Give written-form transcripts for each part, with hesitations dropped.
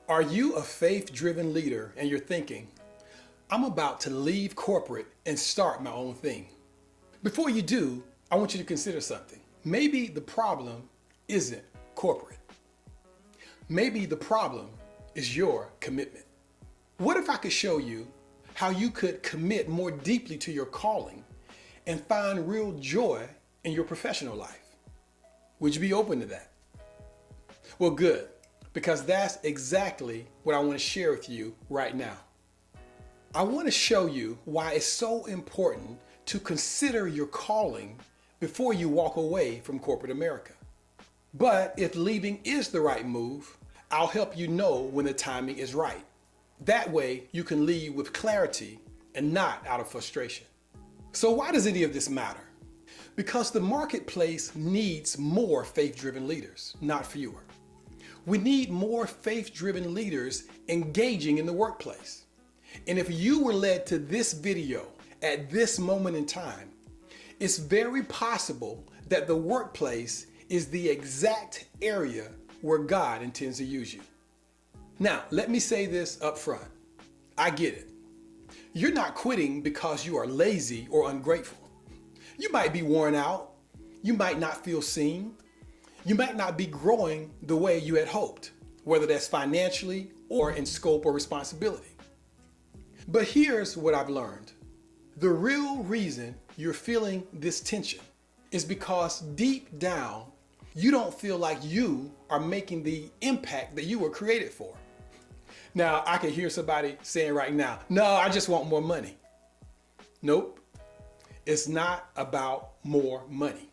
Are you a faith-driven leader and you're thinking, I'm about to leave corporate and start my own thing? Before you do, I want you to consider something. Maybe the problem isn't corporate. Maybe the problem is your commitment. What if I could show you how you could commit more deeply to your calling and find real joy in your professional life? Would you be open to that? Well, good, because that's exactly what I want to share with you right now. I want to show you why it's so important to consider your calling before you walk away from corporate America. But if leaving is the right move, I'll help you know when the timing is right. That way you can leave with clarity and not out of frustration. So why does any of this matter? Because the marketplace needs more faith-driven leaders, not fewer. We need more faith-driven leaders engaging in the workplace. And if you were led to this video at this moment in time, it's very possible that the workplace is the exact area where God intends to use you. Now, let me say this up front. I get it. You're not quitting because you are lazy or ungrateful. You might be worn out. You might not feel seen. You might not be growing the way you had hoped, whether that's financially or in scope or responsibility. But here's what I've learned. The real reason you're feeling this tension is because deep down, you don't feel like you are making the impact that you were created for. Now, I can hear somebody saying right now, no, I just want more money. Nope, it's not about more money.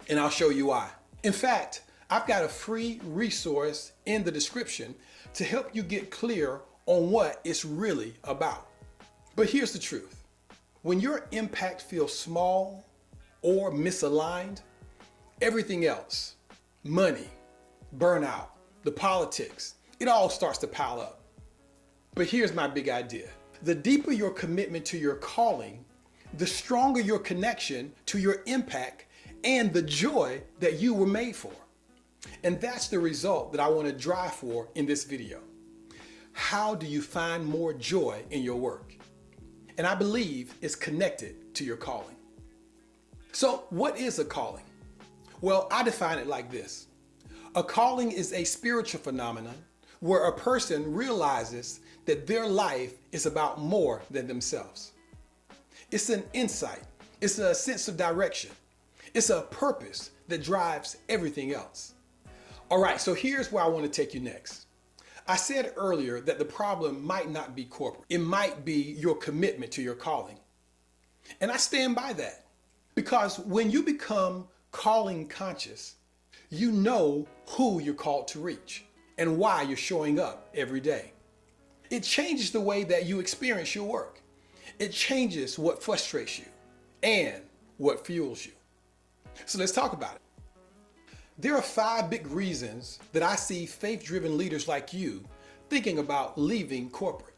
And I'll show you why. In fact, I've got a free resource in the description to help you get clear on what it's really about. But here's the truth. When your impact feels small or misaligned, everything else, money, burnout, the politics, it all starts to pile up. But here's my big idea. The deeper your commitment to your calling, the stronger your connection to your impact and the joy that you were made for. And that's the result that I want to drive for in this video. How do you find more joy in your work? And I believe it's connected to your calling. So what is a calling? Well, I define it like this. A calling is a spiritual phenomenon where a person realizes that their life is about more than themselves. It's an insight. It's a sense of direction. It's a purpose that drives everything else. All right, so here's where I want to take you next. I said earlier that the problem might not be corporate. It might be your commitment to your calling. And I stand by that because when you become calling conscious, you know who you're called to reach and why you're showing up every day. It changes the way that you experience your work. It changes what frustrates you and what fuels you. So let's talk about it. There are 5 big reasons that I see faith-driven leaders like you thinking about leaving corporate.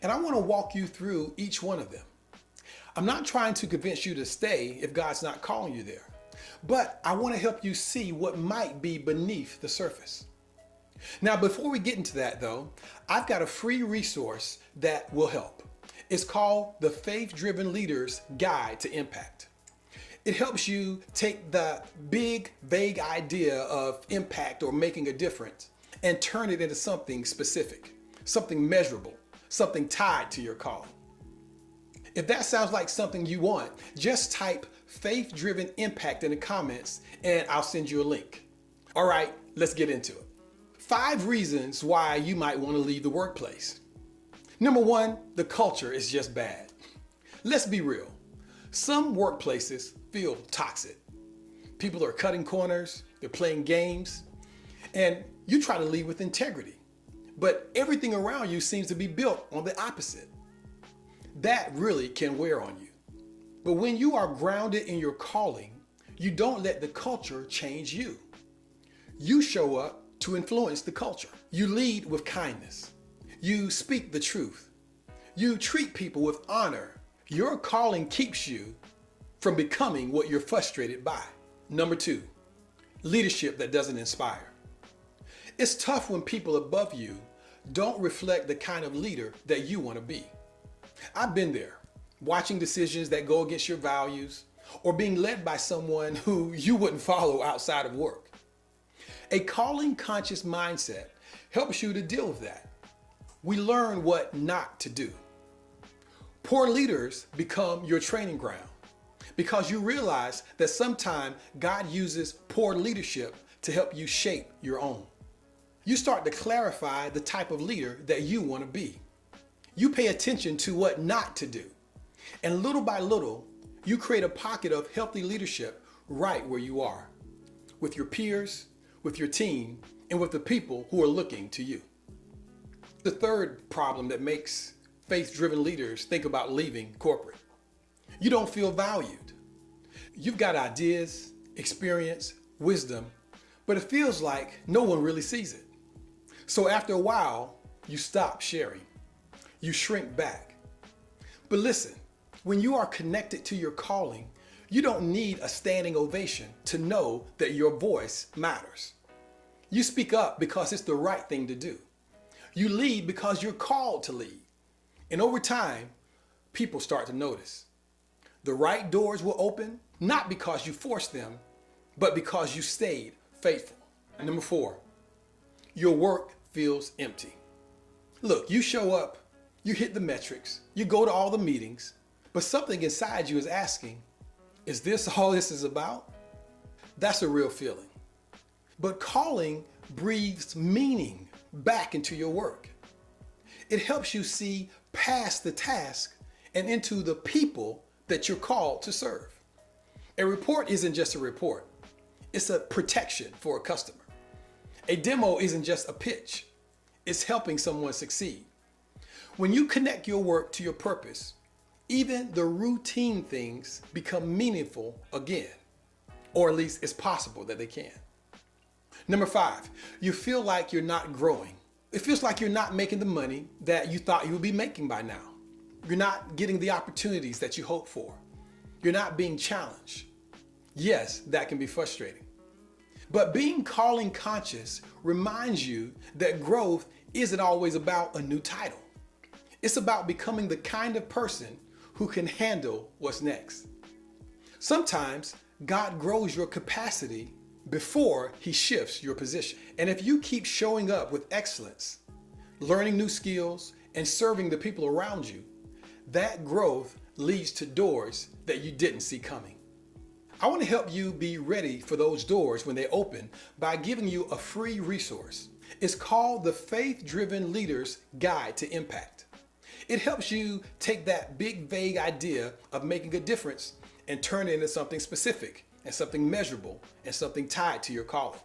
And I want to walk you through each one of them. I'm not trying to convince you to stay if God's not calling you there, but I want to help you see what might be beneath the surface. Now, before we get into that though, I've got a free resource that will help. It's called the Faith-Driven Leader's Guide to Impact. It helps you take the big, vague idea of impact or making a difference and turn it into something specific, something measurable, something tied to your calling. If that sounds like something you want, just type faith-driven impact in the comments and I'll send you a link. All right, let's get into it. 5 reasons why you might want to leave the workplace. Number 1, the culture is just bad. Let's be real. Some workplaces feel toxic. People are cutting corners, they're playing games, and you try to lead with integrity. But everything around you seems to be built on the opposite. That really can wear on you. But when you are grounded in your calling, you don't let the culture change you. You show up to influence the culture. You lead with kindness. You speak the truth. You treat people with honor. Your calling keeps you from becoming what you're frustrated by. Number 2, leadership that doesn't inspire. It's tough when people above you don't reflect the kind of leader that you want to be. I've been there, watching decisions that go against your values or being led by someone who you wouldn't follow outside of work. A calling conscious mindset helps you to deal with that. We learn what not to do. Poor leaders become your training ground because you realize that sometimes God uses poor leadership to help you shape your own. You start to clarify the type of leader that you want to be. You pay attention to what not to do. And little by little, you create a pocket of healthy leadership right where you are, with your peers, with your team, and with the people who are looking to you. The third problem that makes faith-driven leaders think about leaving corporate. You don't feel valued. You've got ideas, experience, wisdom, but it feels like no one really sees it. So after a while, you stop sharing. You shrink back. But listen, when you are connected to your calling, you don't need a standing ovation to know that your voice matters. You speak up because it's the right thing to do. You lead because you're called to lead. And over time, people start to notice. The right doors will open, not because you forced them, but because you stayed faithful. And number 4, your work feels empty. Look, you show up, you hit the metrics, you go to all the meetings, but something inside you is asking, is this all this is about? That's a real feeling. But calling breathes meaning back into your work. It helps you see past the task and into the people that you're called to serve. A report isn't just a report. It's a protection for a customer. A demo isn't just a pitch. It's helping someone succeed. When you connect your work to your purpose, even the routine things become meaningful again, or at least it's possible that they can. Number 5, you feel like you're not growing. It feels like you're not making the money that you thought you would be making by now. You're not getting the opportunities that you hoped for. You're not being challenged. Yes, that can be frustrating. But being calling conscious reminds you that growth isn't always about a new title. It's about becoming the kind of person who can handle what's next. Sometimes God grows your capacity before he shifts your position. And if you keep showing up with excellence, learning new skills, and serving the people around you, that growth leads to doors that you didn't see coming. I want to help you be ready for those doors when they open by giving you a free resource. It's called the Faith-Driven Leader's Guide to Impact. It helps you take that big, vague idea of making a difference and turn it into something specific and something measurable and something tied to your calling.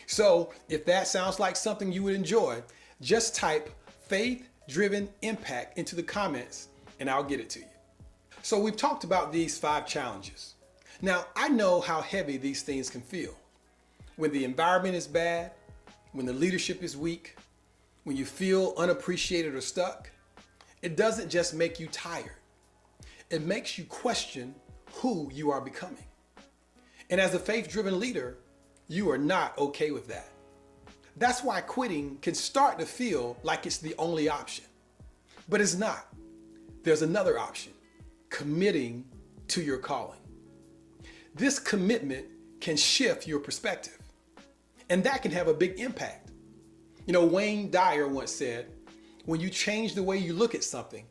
So if that sounds like something you would enjoy, just type Faith-Driven Impact into the comments and I'll get it to you. So we've talked about these 5 challenges. Now, I know how heavy these things can feel. When the environment is bad, when the leadership is weak, when you feel unappreciated or stuck, it doesn't just make you tired. It makes you question who you are becoming. And as a faith-driven leader, you are not okay with that. That's why quitting can start to feel like it's the only option. But it's not. There's another option, committing to your calling. This commitment can shift your perspective, and that can have a big impact. You know, Wayne Dyer once said, when you change the way you look at something,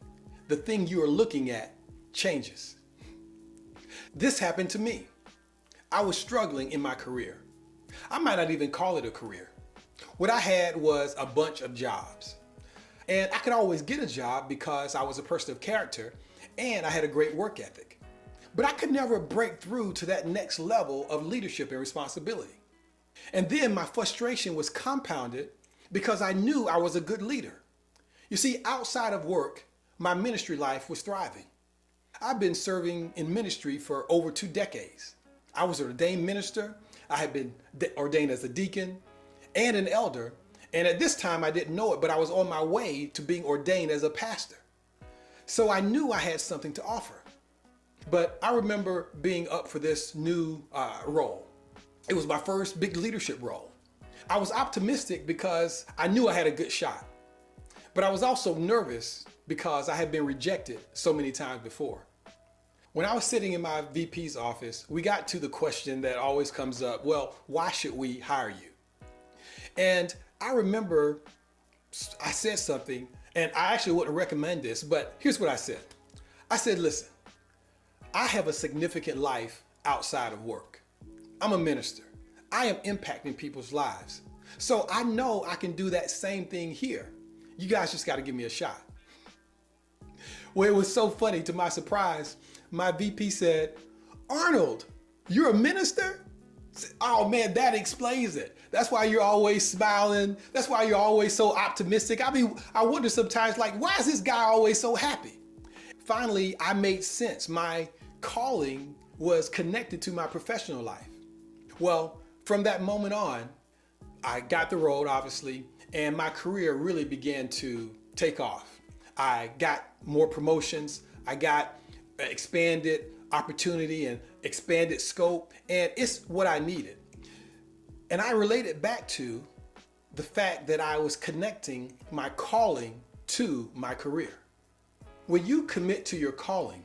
the thing you are looking at changes. This happened to me. I was struggling in my career. I might not even call it a career. What I had was a bunch of jobs. And I could always get a job because I was a person of character and I had a great work ethic. But I could never break through to that next level of leadership and responsibility. And then my frustration was compounded because I knew I was a good leader. You see, outside of work, my ministry life was thriving. I've been serving in ministry for over 2 decades. I was an ordained minister. I had been ordained as a deacon and an elder. And at this time, I didn't know it, but I was on my way to being ordained as a pastor. So I knew I had something to offer. But I remember being up for this new role. It was my first big leadership role. I was optimistic because I knew I had a good shot, but I was also nervous because I had been rejected so many times before. When I was sitting in my VP's office, we got to the question that always comes up, well, why should we hire you? And I remember I said something, and I actually wouldn't recommend this, but here's what I said. I said, listen, I have a significant life outside of work. I'm a minister. I am impacting people's lives. So I know I can do that same thing here. You guys just got to give me a shot. Well, it was so funny. To my surprise, my VP said, Arnold, you're a minister? Oh man, that explains it. That's why you're always smiling. That's why you're always so optimistic. I mean, I wonder sometimes, like, why is this guy always so happy? Finally, I made sense. My calling was connected to my professional life. Well, from that moment on, I got the role, obviously, and my career really began to take off. I got more promotions. I got expanded opportunity and expanded scope, and it's what I needed. And I related back to the fact that I was connecting my calling to my career. When you commit to your calling,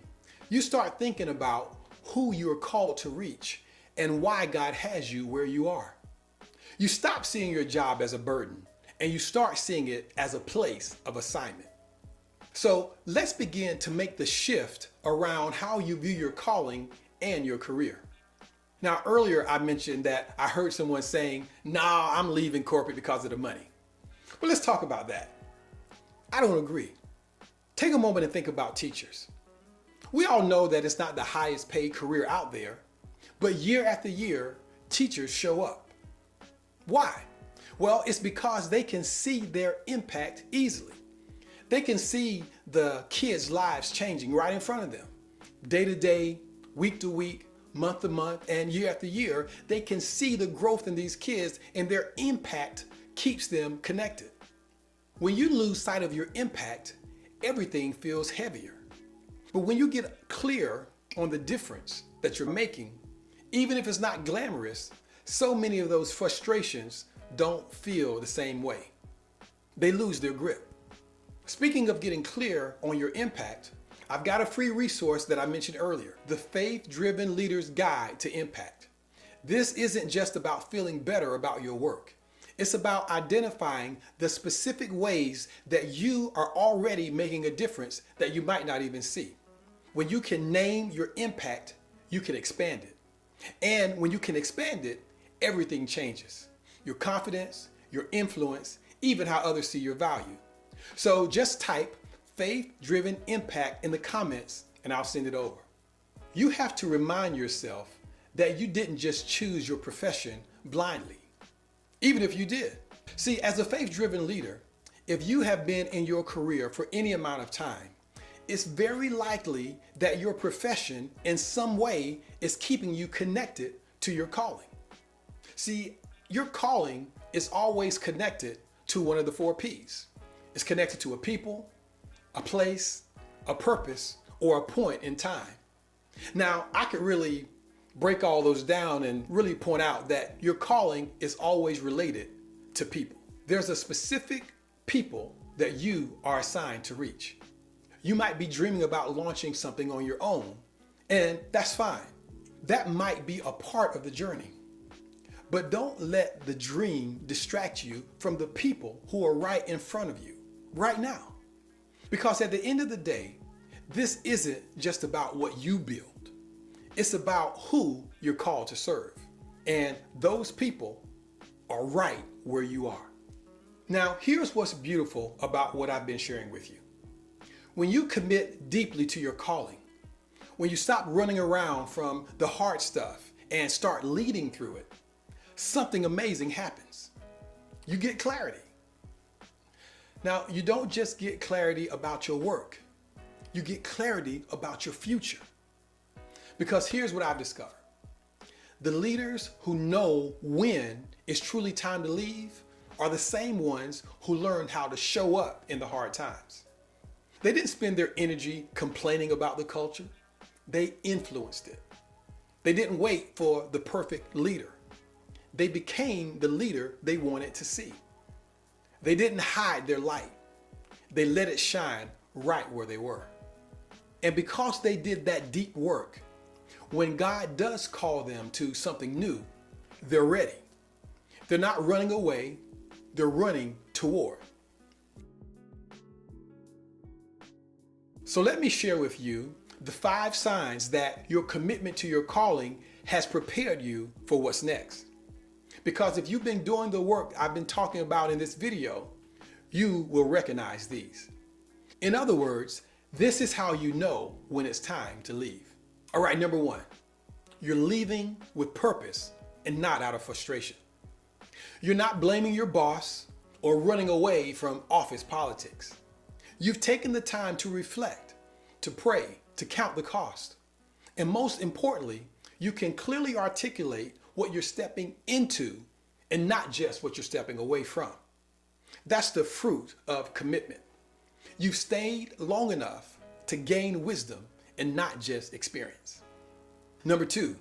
you start thinking about who you're called to reach and why God has you where you are. You stop seeing your job as a burden and you start seeing it as a place of assignment. So let's begin to make the shift around how you view your calling and your career. Now, earlier I mentioned that I heard someone saying, nah, I'm leaving corporate because of the money. Well, let's talk about that. I don't agree. Take a moment and think about teachers. We all know that it's not the highest paid career out there, but year after year, teachers show up. Why? Well, it's because they can see their impact easily. They can see the kids' lives changing right in front of them. Day to day, week to week, month to month, and year after year, they can see the growth in these kids and their impact keeps them connected. When you lose sight of your impact, everything feels heavier. But when you get clear on the difference that you're making, even if it's not glamorous, so many of those frustrations don't feel the same way. They lose their grip. Speaking of getting clear on your impact, I've got a free resource that I mentioned earlier, the Faith-Driven Leader's Guide to Impact. This isn't just about feeling better about your work. It's about identifying the specific ways that you are already making a difference that you might not even see. When you can name your impact, you can expand it. And when you can expand it, everything changes. Your confidence, your influence, even how others see your value. So just type faith-driven impact in the comments and I'll send it over. You have to remind yourself that you didn't just choose your profession blindly, even if you did. See, as a faith-driven leader, if you have been in your career for any amount of time, it's very likely that your profession in some way is keeping you connected to your calling. See, your calling is always connected to one of the 4 P's. It's connected to a people, a place, a purpose, or a point in time. Now, I could really break all those down and really point out that your calling is always related to people. There's a specific people that you are assigned to reach. You might be dreaming about launching something on your own, and that's fine. That might be a part of the journey. But don't let the dream distract you from the people who are right in front of you right now. Because at the end of the day, this isn't just about what you build. It's about who you're called to serve. And those people are right where you are. Now, here's what's beautiful about what I've been sharing with you. When you commit deeply to your calling, when you stop running around from the hard stuff and start leading through it, something amazing happens. You get clarity. Now, you don't just get clarity about your work. You get clarity about your future. Because here's what I've discovered. The leaders who know when it's truly time to leave are the same ones who learned how to show up in the hard times. They didn't spend their energy complaining about the culture. They influenced it. They didn't wait for the perfect leader. they became the leader they wanted to see. They didn't hide their light. They let it shine right where they were. And because they did that deep work, when God does call them to something new, they're ready. They're not running away, they're running toward. So let me share with you the 5 signs that your commitment to your calling has prepared you for what's next. Because if you've been doing the work I've been talking about in this video, you will recognize these. In other words, this is how you know when it's time to leave. All right, number 1, you're leaving with purpose and not out of frustration. You're not blaming your boss or running away from office politics. You've taken the time to reflect, to pray, to count the cost. And most importantly, you can clearly articulate what you're stepping into and not just what you're stepping away from. That's the fruit of commitment. You've stayed long enough to gain wisdom and not just experience. Number 2,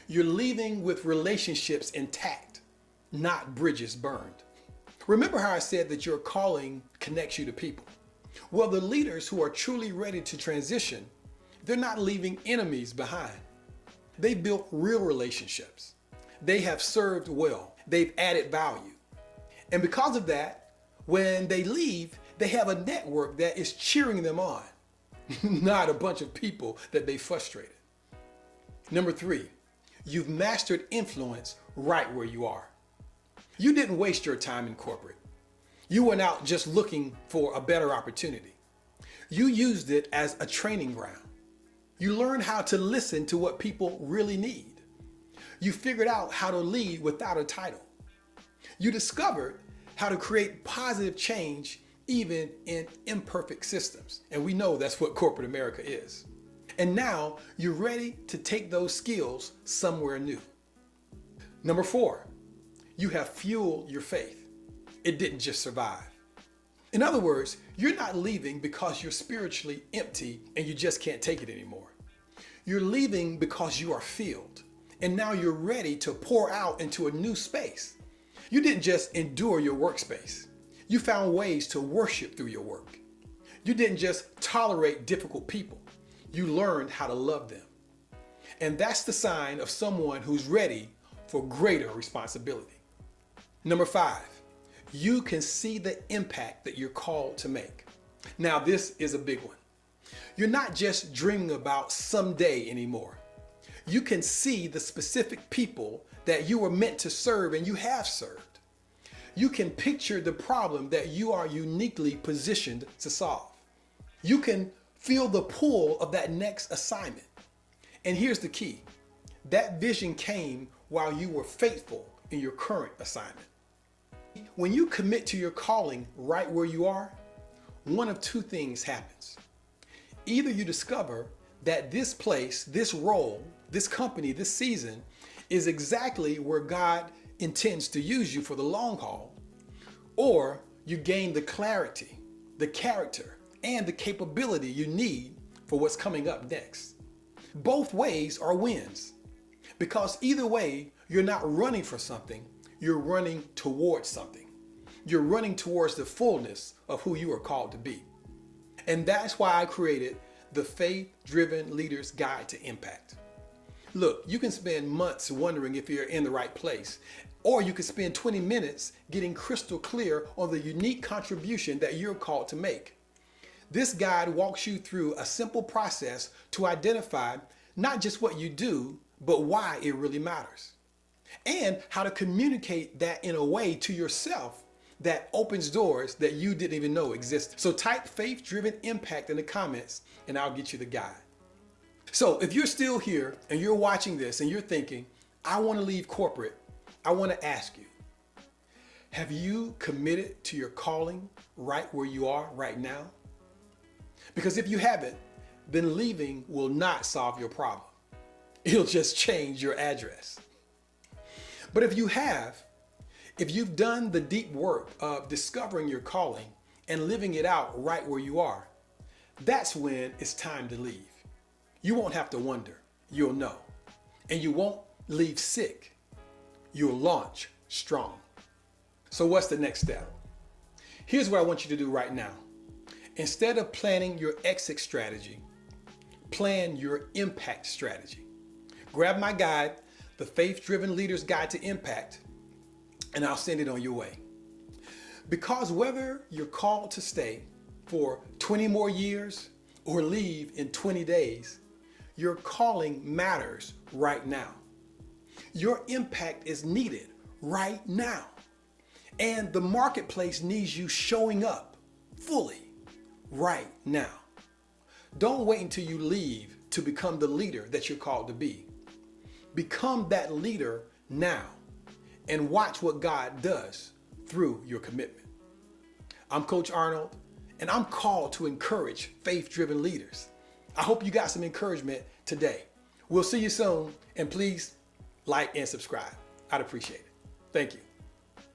you're leaving with relationships intact, not bridges burned. Remember how I said that your calling connects you to people? Well, the leaders who are truly ready to transition, they're not leaving enemies behind. They built real relationships. They have served well. They've added value. And because of that, when they leave, they have a network that is cheering them on, not a bunch of people that they frustrated. Number 3, you've mastered influence right where you are. You didn't waste your time in corporate. You went out just looking for a better opportunity. You used it as a training ground. You learned how to listen to what people really need. You figured out how to lead without a title. You discovered how to create positive change even in imperfect systems. And we know that's what corporate America is. And now you're ready to take those skills somewhere new. Number 4, you have fueled your faith. It didn't just survive. In other words, you're not leaving because you're spiritually empty and you just can't take it anymore. You're leaving because you are filled, and now you're ready to pour out into a new space. You didn't just endure your workspace. You found ways to worship through your work. You didn't just tolerate difficult people. You learned how to love them. And that's the sign of someone who's ready for greater responsibility. Number 5, you can see the impact that you're called to make. Now, this is a big one. You're not just dreaming about someday anymore. You can see the specific people that you were meant to serve and you have served. You can picture the problem that you are uniquely positioned to solve. You can feel the pull of that next assignment. And here's the key. That vision came while you were faithful in your current assignment. When you commit to your calling right where you are, one of 2 things happens. Either you discover that this place, this role, this company, this season is exactly where God intends to use you for the long haul, or you gain the clarity, the character, and the capability you need for what's coming up next. Both ways are wins, because either way, you're not running for something, you're running towards something. You're running towards the fullness of who you are called to be. And that's why I created the Faith-Driven Leader's Guide to Impact. Look, you can spend months wondering if you're in the right place, or you can spend 20 minutes getting crystal clear on the unique contribution that you're called to make. This guide walks you through a simple process to identify not just what you do, but why it really matters, and how to communicate that in a way to yourself that opens doors that you didn't even know existed. So type Faith-Driven Impact in the comments and I'll get you the guide. So if you're still here and you're watching this and you're thinking, I want to leave corporate, I want to ask you, have you committed to your calling right where you are right now? Because if you haven't, then leaving will not solve your problem. It'll just change your address. But if you have, if you've done the deep work of discovering your calling and living it out right where you are, that's when it's time to leave. You won't have to wonder, you'll know. And you won't leave sick. you'll launch strong. So what's the next step? Here's what I want you to do right now. Instead of planning your exit strategy, plan your impact strategy. Grab my guide, The Faith-Driven Leader's Guide to Impact, and I'll send it on your way. Because whether you're called to stay for 20 more years or leave in 20 days, your calling matters right now. Your impact is needed right now. And the marketplace needs you showing up fully right now. Don't wait until you leave to become the leader that you're called to be. Become that leader now and watch what God does through your commitment. I'm Coach Arnold, and I'm called to encourage faith-driven leaders. I hope you got some encouragement today. We'll see you soon, and please like and subscribe. I'd appreciate it. Thank you.